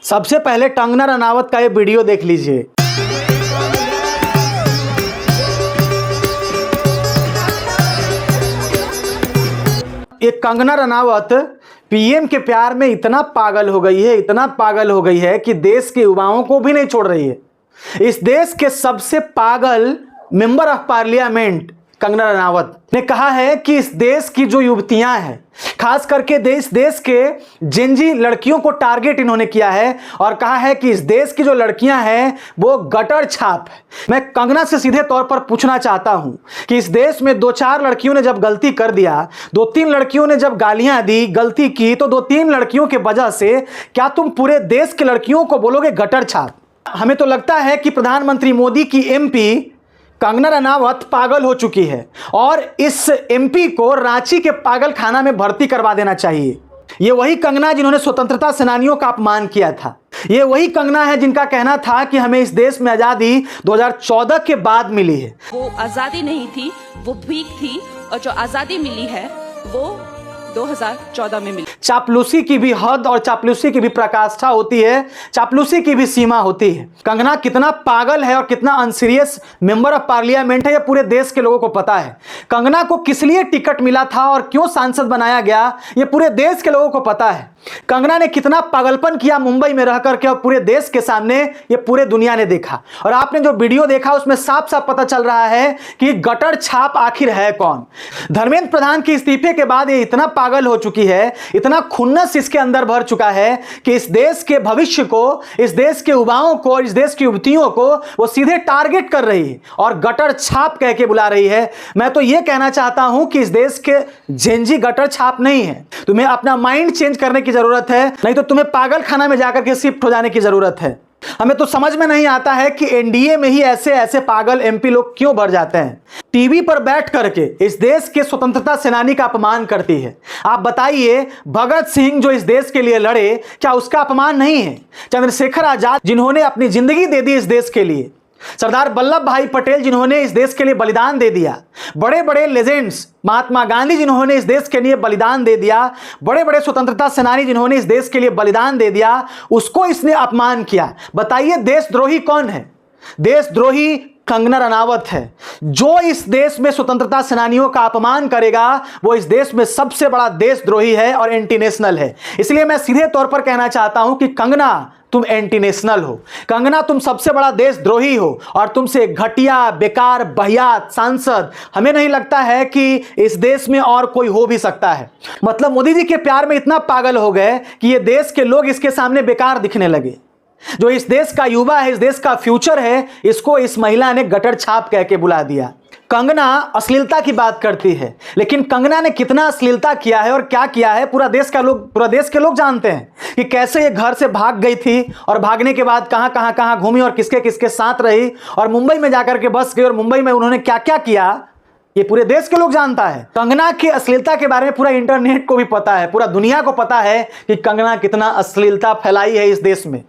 सबसे पहले कंगना रनावत का ये वीडियो देख लीजिए। ये कंगना रनावत पीएम के प्यार में इतना पागल हो गई है, इतना पागल हो गई है कि देश के युवाओं को भी नहीं छोड़ रही है। इस देश के सबसे पागल member of parliament Kangana Ranaut ने कहा है कि इस देश की जो युवतियां हैं, खास करके देश के जेनजी लड़कियों को टारगेट इन्होंने किया है और कहा है कि इस देश की जो लड़कियां हैं वो गटर छाप है। मैं कंगना से सीधे तौर पर पूछना चाहता हूं कि इस देश में 2-4 लड़कियों ने जब गलती कर दिया, 2-3 लड़कियों ने जब गालियां दी, गलती की, तो 2-3 लड़कियों के वजह से क्या तुम पूरे देश के लड़कियों को बोलोगे गटर छाप? हमें तो लगता है कि प्रधानमंत्री मोदी की एमपी कंगना रनावत पागल हो चुकी है और इस एमपी को रांची के पागल खाना में भर्ती करवा देना चाहिए। ये वही कंगना जिन्होंने स्वतंत्रता सेनानियों का अपमान किया था। ये वही कंगना है जिनका कहना था कि हमें इस देश में आजादी 2014 के बाद मिली है। वो आजादी नहीं थी, वो भीख थी, और जो आजादी मिली है वो 2014 में मिली। चापलूसी की भी हद और चापलूसी की भी पराकाष्ठा होती है, चापलूसी की भी सीमा होती है। कंगना कितना पागल है और कितना अनसीरियस मेंबर ऑफ पार्लियामेंट है, यह पूरे देश के लोगों को पता है। कंगना को किस लिए टिकट मिला था और क्यों सांसद बनाया गया, यह पूरे देश के लोगों को पता है। कंगना ने कितना पागलपन किया मुंबई में रह करके और पूरे देश के सामने ये पूरे दुनिया ने देखा। और आपने जो वीडियो देखा उसमें साफ साफ पता चल रहा है कि गटर छाप आखिर है कौन। धर्मेंद्र प्रधान के इस्तीफे के बाद ये इतना पागल हो चुकी है, इतना खुन्नस इसके अंदर भर चुका है कि इस देश के भविष्य को, इस देश के युवाओं को, इस देश की युवतियों को वो सीधे टारगेट कर रही है और गटर छाप कह के बुला रही है। मैं तो ये कहना चाहता हूं कि इस देश के जेनजी गटर छाप नहीं है। तुम्हें अपना माइंड चेंज करने की जरूरत है, नहीं तो तुम्हें पागल खाना में जाकर के शिफ्ट हो जाने की जरूरत है। हमें तो समझ में नहीं आता है कि एनडीए में ही ऐसे ऐसे पागल एमपी लोग क्यों भर जाते हैं। टीवी पर बैठ करके इस देश के स्वतंत्रता सेनानी का अपमान करती है। आप बताइए, भगत सिंह जो इस देश के लिए लड़े, क्या उसका अपमान नहीं है? चंद्रशेखर आजाद जिन्होंने अपनी जिंदगी दे दी इस देश के लिए, सरदार वल्लभ भाई पटेल जिन्होंने इस देश के लिए बलिदान दे दिया, बड़े बड़े लेजेंड्स महात्मा गांधी जिन्होंने इस देश के लिए बलिदान दे दिया, बड़े बड़े स्वतंत्रता सेनानी जिन्होंने इस देश के लिए बलिदान दे दिया, उसको इसने अपमान किया। बताइए देशद्रोही कौन है? देशद्रोही कंगना रनावत है। जो इस देश में स्वतंत्रता सेनानियों का अपमान करेगा वो इस देश में सबसे बड़ा देशद्रोही है और एंटी नेशनल है। इसलिए मैं सीधे तौर पर कहना चाहता हूं कि कंगना, तुम एंटी नेशनल हो। कंगना, तुम सबसे बड़ा देशद्रोही हो और तुमसे घटिया, बेकार, बहियात सांसद हमें नहीं लगता है कि इस देश में और कोई हो भी सकता है। मतलब मोदी जी के प्यार में इतना पागल हो गए कि ये देश के लोग इसके सामने बेकार दिखने लगे। जो इस देश का युवा है, इस देश का फ्यूचर है, इसको इस महिला ने गटर छाप कह के बुला दिया। कंगना अश्लीलता की बात करती है, लेकिन कंगना ने कितना अश्लीलता किया है और क्या किया है पूरा देश के लोग जानते हैं कि कैसे ये घर से भाग गई थी और भागने के बाद कहां घूमी और किसके किसके साथ रही और मुंबई में जाकर के बस गई और मुंबई में उन्होंने क्या क्या किया, ये पूरे देश के लोग जानता है। कंगना की अश्लीलता के बारे में पूरा इंटरनेट को भी पता है, पूरा दुनिया को पता है कि कंगना कितना अश्लीलता फैलाई है इस देश में।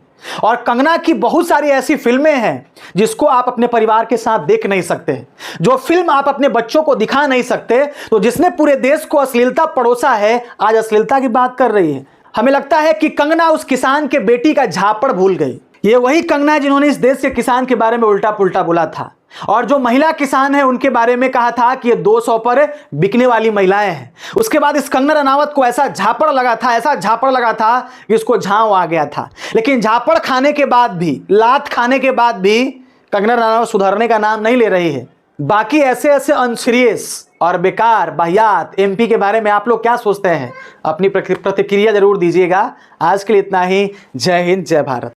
और कंगना की बहुत सारी ऐसी फिल्में हैं जिसको आप अपने परिवार के साथ देख नहीं सकते, जो फिल्म आप अपने बच्चों को दिखा नहीं सकते। तो जिसने पूरे देश को अश्लीलता परोसा है, आज अश्लीलता की बात कर रही है। हमें लगता है कि कंगना उस किसान के बेटी का झापड़ भूल गई। ये वही कंगना है जिन्होंने इस देश के किसान के बारे में उल्टा पुल्टा बोला था और जो महिला किसान है उनके बारे में कहा था कि ये 200 पर बिकने वाली महिलाएं हैं। उसके बाद इस कंगना रनावत को ऐसा झापड़ लगा था, ऐसा झापड़ लगा था कि उसको झांव आ गया था। लेकिन झापड़ खाने के बाद भी, लात खाने के बाद भी कंगना रनावत सुधरने का नाम नहीं ले रही है। बाकी ऐसे ऐसे अनसीरियस और बेकार बहियात एमपी के बारे में आप लोग क्या सोचते हैं? अपनी प्रतिक्रिया जरूर दीजिएगा। आज के लिए इतना ही। जय हिंद, जय भारत।